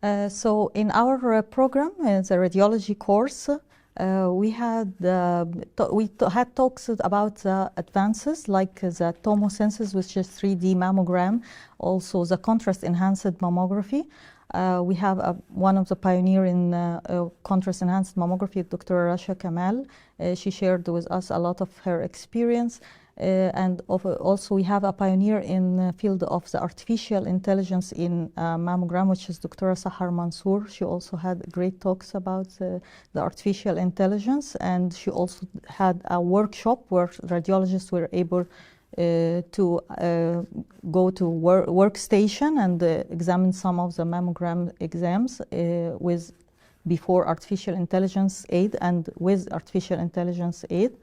So in our program, the radiology course, we had talks about advances like the tomosynthesis, which is 3D mammogram, also the contrast-enhanced mammography. We have one of the pioneer in contrast-enhanced mammography, Dr. Rasha Kamal. She shared with us a lot of her experience. And also we have a pioneer in the field of the artificial intelligence in mammogram, which is Dr. Sahar Mansour. She also had great talks about the artificial intelligence, and she also had a workshop where radiologists were able to go to workstation and examine some of the mammogram exams with before artificial intelligence aid and with artificial intelligence aid.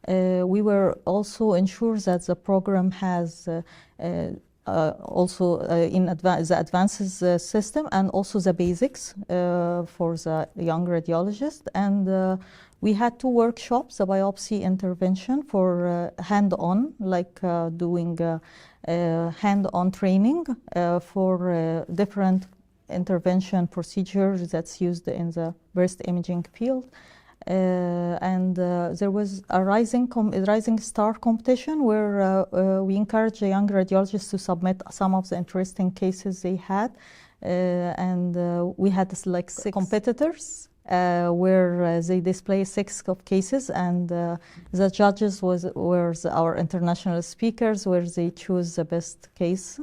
We were also ensure that the program has also the advances system and also the basics for the young radiologist. And we had 2 workshops, the biopsy intervention for hand-on, like doing hand-on training for different intervention procedures that's used in the breast imaging field. There was a rising star competition where we encouraged the young radiologists to submit some of the interesting cases they had. We had like 6 competitors where they display 6 of cases, and the judges were our international speakers, where they choose the best case.